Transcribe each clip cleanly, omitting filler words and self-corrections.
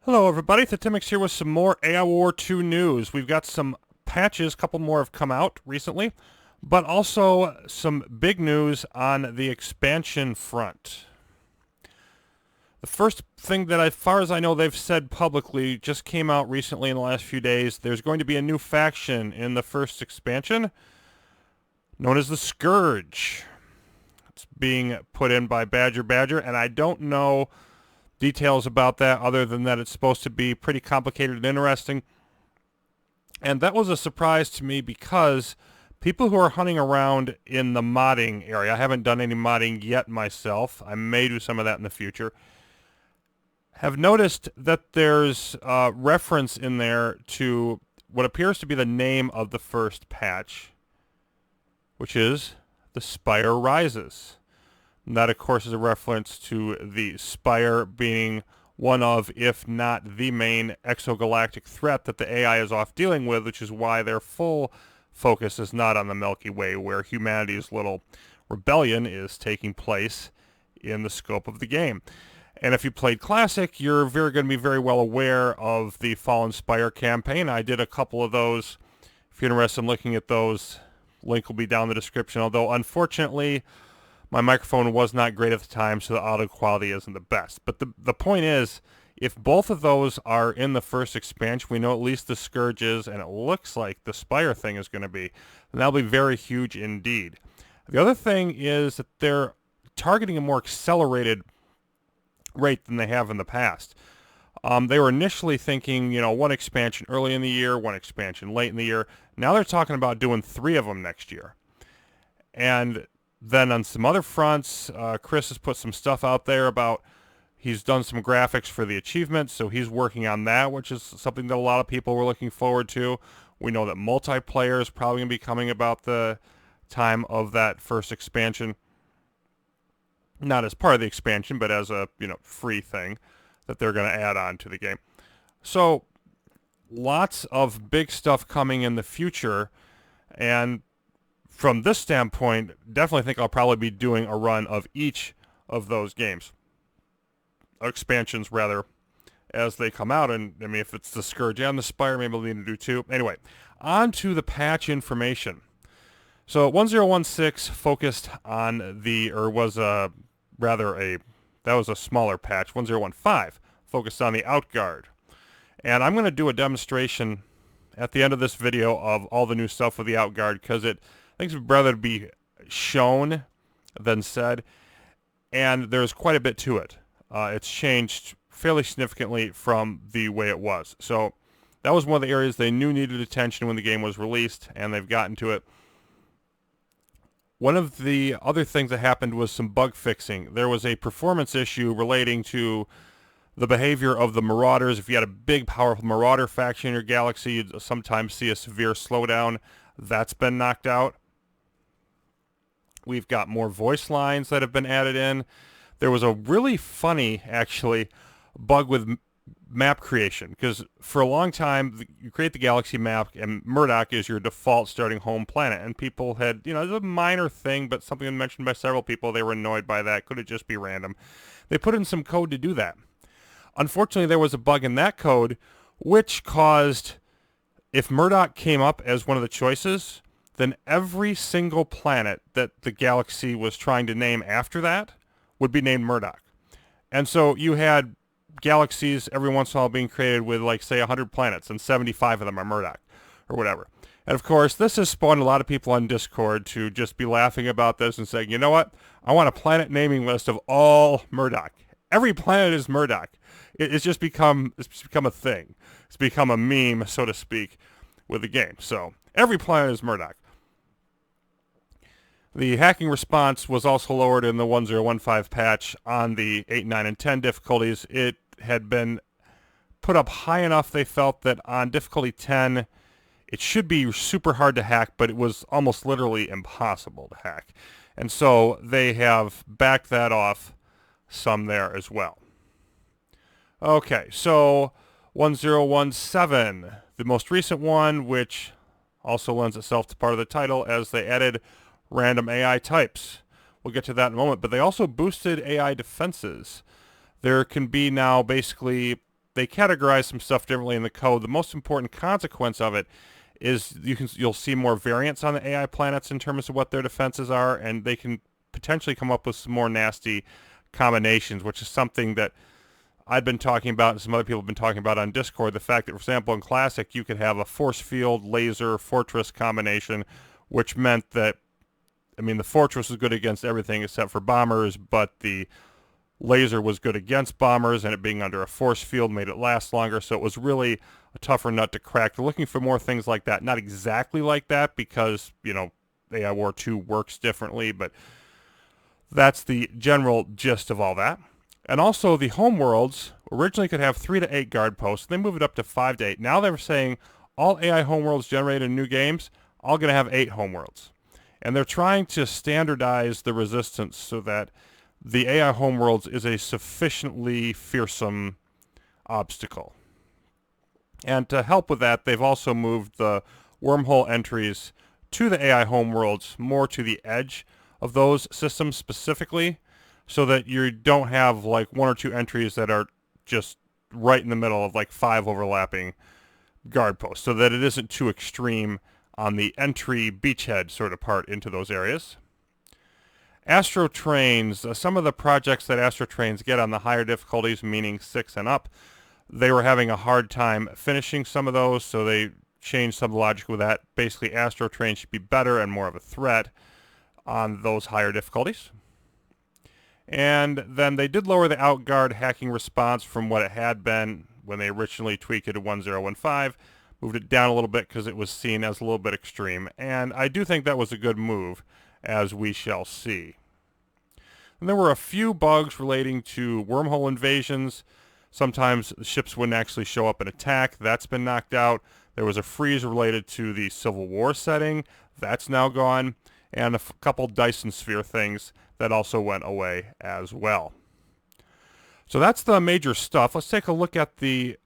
Hello everybody, Thetymix here with some more AI War 2 news. We've got some patches, a couple more have come out recently, but also some big news on the expansion front. The first thing that, as far as I know, they've said publicly just came out recently in the last few days. There's going to be a new faction in the first expansion known as the Scourge. It's being put in by Badger, and I don't know details about that other than that it's supposed to be pretty complicated and interesting. And that was a surprise to me because people who are hunting around in the modding area, I haven't done any modding yet myself, I may do some of that in the future, have noticed that there's a reference in there to what appears to be the name of the first patch, which is The Spire Rises. And that, of course, is a reference to the Spire being one of, if not the main exogalactic threat that the AI is off dealing with, which is why their full focus is not on the Milky Way, where humanity's little rebellion is taking place in the scope of the game. And if you played Classic, you're going to be very well aware of the Fallen Spire campaign. I did a couple of those. If you're interested in looking at those, link will be down in the description, although unfortunately my microphone was not great at the time, so the audio quality isn't the best. But the point is, if both of those are in the first expansion, we know at least the Scourge is, and it looks like the Spire thing is going to be, then that'll be very huge indeed. The other thing is that they're targeting a more accelerated rate than they have in the past. They were initially thinking, one expansion early in the year, one expansion late in the year. Now they're talking about doing 3 of them next year. And then on some other fronts, Chris has put some stuff out there about he's done some graphics for the achievements, so he's working on that, which is something that a lot of people were looking forward to. We know that multiplayer is probably going to be coming about the time of that first expansion. Not as part of the expansion, but as a free thing that they're going to add on to the game. So lots of big stuff coming in the future, and from this standpoint, definitely think I'll probably be doing a run of each of those games. Expansions, rather, as they come out. And, I mean, if it's the Scourge and the Spire, maybe I'll need to do 2. Anyway, on to the patch information. So 1016 focused on that was a smaller patch. 1015 focused on the Outguard. And I'm going to do a demonstration at the end of this video of all the new stuff with the Outguard, because I think it's rather to be shown than said, and there's quite a bit to it. It's changed fairly significantly from the way it was. So that was one of the areas they knew needed attention when the game was released, and they've gotten to it. One of the other things that happened was some bug fixing. There was a performance issue relating to the behavior of the Marauders. If you had a big, powerful Marauder faction in your galaxy, you'd sometimes see a severe slowdown. That's been knocked out. We've got more voice lines that have been added in. There was a really funny, actually, bug with map creation, because for a long time, you create the galaxy map, and Murdoch is your default starting home planet, and people had, it's a minor thing, but something mentioned by several people, they were annoyed by that. Could it just be random? They put in some code to do that. Unfortunately, there was a bug in that code, which caused, if Murdoch came up as one of the choices, then every single planet that the galaxy was trying to name after that would be named Murdoch. And so you had galaxies every once in a while being created with, like, say, 100 planets, and 75 of them are Murdoch, or whatever. And, of course, this has spawned a lot of people on Discord to just be laughing about this and saying, you know what? I want a planet naming list of all Murdoch. Every planet is Murdoch. It's just become a thing. It's become a meme, so to speak, with the game. So every planet is Murdoch. The hacking response was also lowered in the 1015 patch on the 8, 9, and 10 difficulties. It had been put up high enough, they felt, that on difficulty 10, it should be super hard to hack, but it was almost literally impossible to hack. And so they have backed that off some there as well. Okay, so 1017, the most recent one, which also lends itself to part of the title, as they added random AI types. We'll get to that in a moment, but they also boosted AI defenses. There can be now, basically, they categorize some stuff differently in the code. The most important consequence of it is you'll see more variance on the AI planets in terms of what their defenses are, and they can potentially come up with some more nasty combinations, which is something that I've been talking about and some other people have been talking about on Discord. The fact that, for example, in Classic, you could have a force field, laser, fortress combination, which meant that, I mean, the fortress was good against everything except for bombers, but the laser was good against bombers, and it being under a force field made it last longer, so it was really a tougher nut to crack. They're looking for more things like that. Not exactly like that because, you know, AI War 2 works differently, but that's the general gist of all that. And also the homeworlds originally could have 3 to 8 guard posts. They moved it up to 5 to 8. Now they're saying all AI homeworlds generated in new games, all going to have 8 homeworlds. And they're trying to standardize the resistance so that the AI homeworlds is a sufficiently fearsome obstacle. And to help with that, they've also moved the wormhole entries to the AI homeworlds more to the edge of those systems specifically, so that you don't have like 1 or 2 entries that are just right in the middle of like 5 overlapping guard posts, so that it isn't too extreme on the entry beachhead sort of part into those areas. Astro Trains, some of the projects that Astro Trains get on the higher difficulties, meaning 6 and up, they were having a hard time finishing some of those, so they changed some logic with that. Basically, Astro Trains should be better and more of a threat on those higher difficulties. And then they did lower the Outguard hacking response from what it had been when they originally tweaked it to 1015, moved it down a little bit because it was seen as a little bit extreme. And I do think that was a good move, as we shall see. And there were a few bugs relating to wormhole invasions. Sometimes the ships wouldn't actually show up and attack. That's been knocked out. There was a freeze related to the Civil War setting. That's now gone. And a couple Dyson Sphere things that also went away as well. So that's the major stuff. Let's take a look at the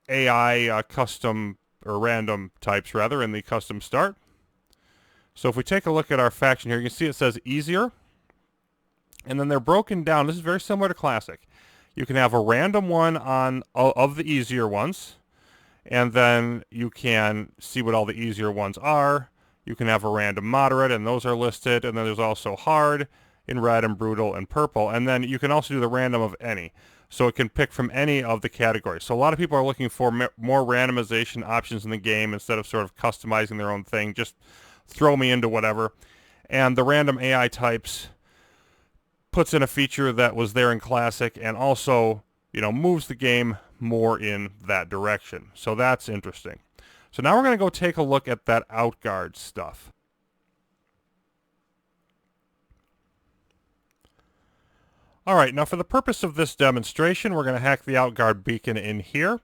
AI custom, or random types rather, in the custom start. So if we take a look at our faction here, you can see it says easier. And then they're broken down. This is very similar to Classic. You can have a random one on of the easier ones. And then you can see what all the easier ones are. You can have a random moderate, and those are listed. And then there's also hard in red and brutal in purple. And then you can also do the random of any. So it can pick from any of the categories. So a lot of people are looking for more randomization options in the game instead of sort of customizing their own thing. Just throw me into whatever. And the random AI types puts in a feature that was there in Classic and also, you know, moves the game more in that direction. So that's interesting. So now we're going to go take a look at that Outguard stuff. All right, now for the purpose of this demonstration, we're going to hack the Outguard beacon in here.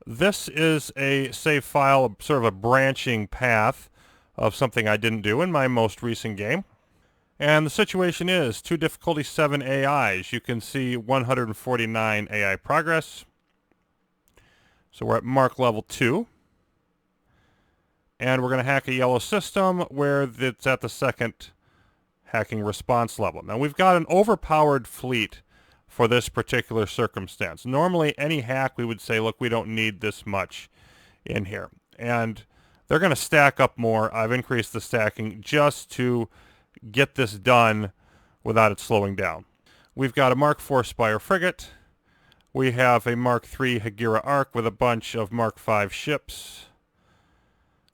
This is a save file, sort of a branching path of something I didn't do in my most recent game. And the situation is 2 difficulty 7 AIs. You can see 149 AI progress. So we're at mark level 2. And we're going to hack a yellow system where it's at the second hacking response level. Now we've got an overpowered fleet for this particular circumstance. Normally any hack we would say, look, we don't need this much in here. And they're going to stack up more. I've increased the stacking just to get this done without it slowing down. We've got a Mark 4 Spire frigate. We have a Mark 3 Hagira Ark with a bunch of Mark 5 ships.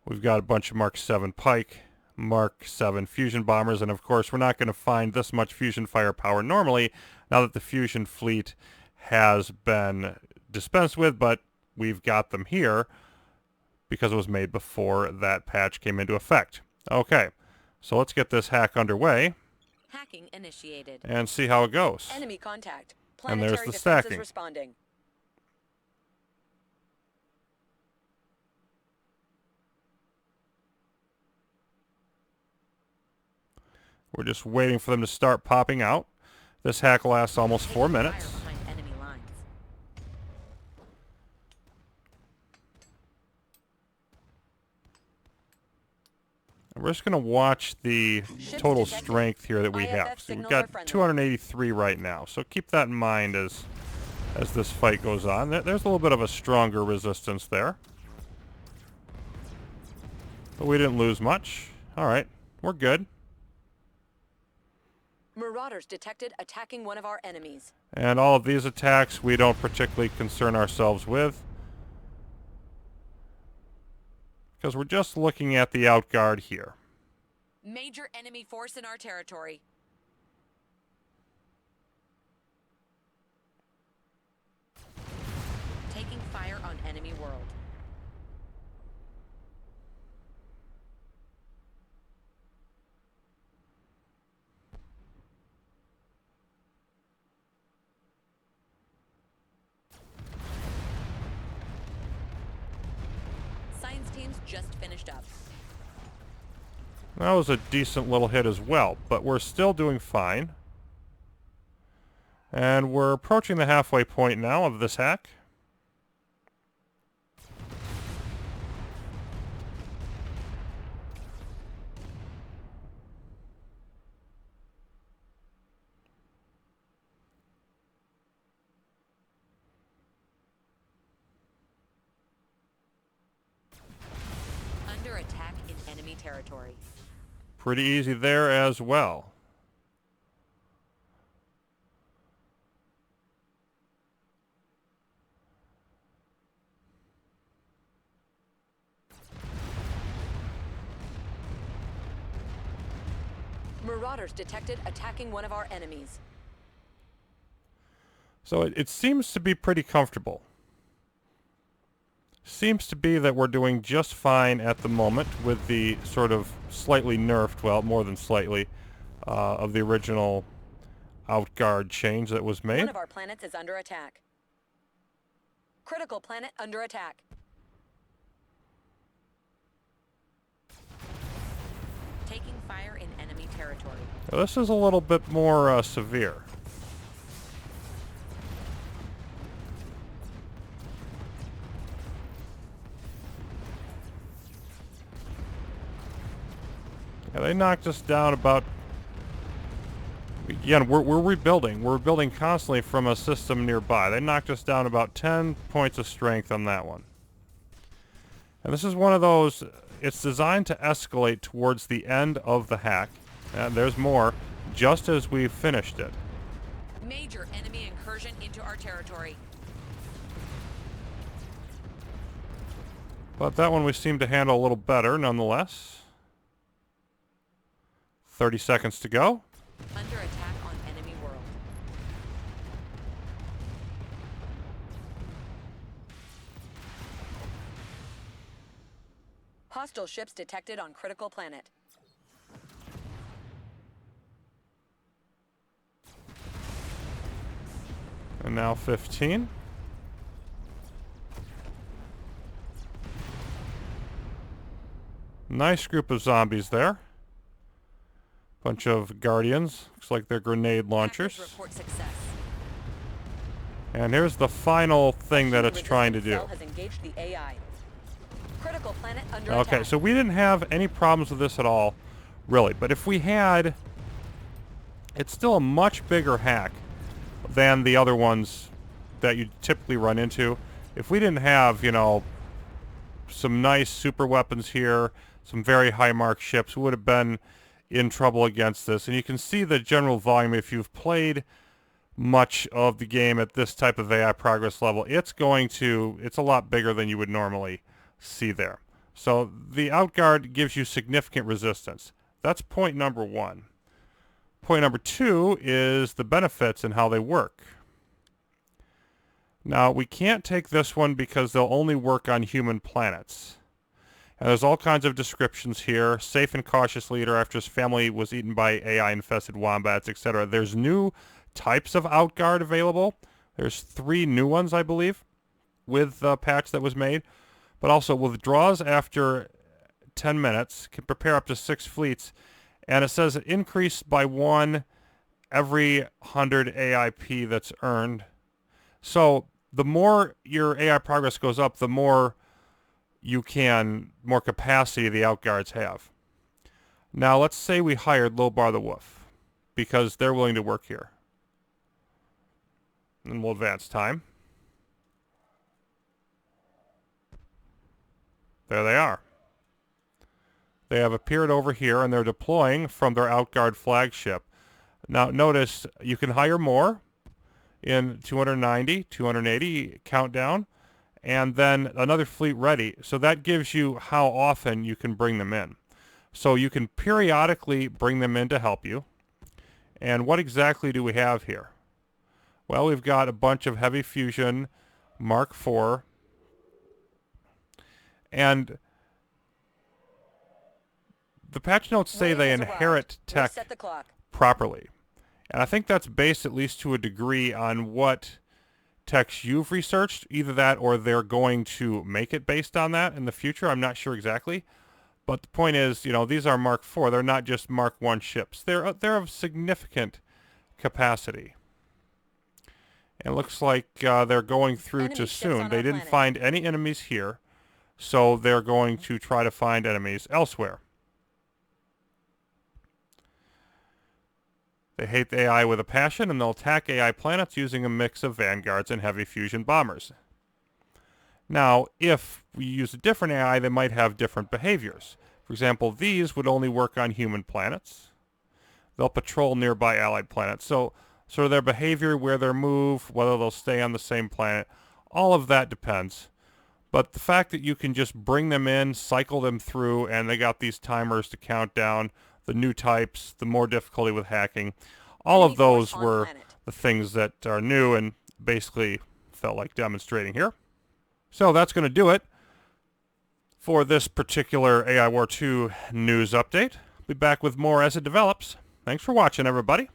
We've got a bunch of Mark 7 Pike, Mark 7 fusion bombers, and of course we're not going to find this much fusion firepower normally now that the fusion fleet has been dispensed with, but we've got them here because it was made before that patch came into effect. Okay, so let's get this hack underway. Hacking initiated. And see how it goes. Enemy contact. And there's Planetary the defenses stacking. Responding. We're just waiting for them to start popping out. This hack lasts almost 4 minutes. Fire behind enemy lines. And we're just going to watch the total strength here that we have. So we've got 283 right now. So keep that in mind as as this fight goes on. There's a little bit of a stronger resistance there. But we didn't lose much. All right, we're good. Marauders detected attacking one of our enemies. And all of these attacks we don't particularly concern ourselves with, because we're just looking at the Outguard here. Major enemy force in our territory. Taking fire on enemy world. Science teams just finished up. That was a decent little hit as well, but we're still doing fine. And we're approaching the halfway point now of this hack. Under attack in enemy territory. Pretty easy there as well. Marauders detected attacking one of our enemies. So it seems to be pretty comfortable. Seems to be that we're doing just fine at the moment with the sort of slightly nerfed, well, more than slightly, of the original Outguard change that was made. One of our planets is under attack. Critical planet under attack. Taking fire in enemy territory. Now, this is a little bit more severe. Yeah, they knocked us down about... Again, we're rebuilding. We're building constantly from a system nearby. They knocked us down about 10 points of strength on that one. And this is one of those... It's designed to escalate towards the end of the hack. And there's more, just as we finished it. Major enemy incursion into our territory. But that one we seem to handle a little better, nonetheless. 30 seconds to go. Under attack on enemy world. Hostile ships detected on critical planet. And now 15. Nice group of zombies there. Bunch of guardians. Looks like they're grenade launchers. Report success. And here's the final thing that it's trying to do. Cell has engaged the AI. Critical planet under Okay, attack. so we didn't have any problems with this at all, really. But if we had, it's still a much bigger hack than the other ones that you typically run into. If we didn't have, you know, some nice super weapons here, some very high mark ships, we would have been in trouble against this. And you can see the general volume if you've played much of the game at this type of AI progress level. It's a lot bigger than you would normally see there. So the Outguard gives you significant resistance. That's point number one. Point number two is the benefits and how they work. Now, we can't take this one because they'll only work on human planets. And there's all kinds of descriptions here. Safe and cautious leader after his family was eaten by AI-infested wombats, etc. There's new types of Outguard available. There's 3 new ones, I believe, with the patch that was made. But also withdraws after 10 minutes, can prepare up to 6 fleets. And it says it increased by 1 every 100 AIP that's earned. So the more your AI progress goes up, the more capacity the Outguards have. Now let's say we hired Lobar the Wolf, because they're willing to work here. And we'll advance time. There they are. They have appeared over here, and they're deploying from their Outguard flagship. Now, notice you can hire more in 290, 280 countdown, and then another fleet ready. So that gives you how often you can bring them in. So you can periodically bring them in to help you. And what exactly do we have here? Well, we've got a bunch of heavy fusion Mark IV. And the patch notes say they inherit tech properly. And I think that's based at least to a degree on what techs you've researched. Either that or they're going to make it based on that in the future. I'm not sure exactly. But the point is, you know, these are Mark IV. They're not just Mark I ships. They're of significant capacity. And it looks like they're going through to soon. They didn't find any enemies here. So they're going to try to find enemies elsewhere. They hate the AI with a passion, and they'll attack AI planets using a mix of vanguards and heavy fusion bombers. Now, if we use a different AI, they might have different behaviors. For example, these would only work on human planets. They'll patrol nearby allied planets. So sort of their behavior, where they move, whether they'll stay on the same planet, all of that depends. But the fact that you can just bring them in, cycle them through, and they got these timers to count down the new types, the more difficulty with hacking, all of those were the things that are new and basically felt like demonstrating here. So that's going to do it for this particular AI War 2 news update. Be back with more as it develops. Thanks for watching, everybody.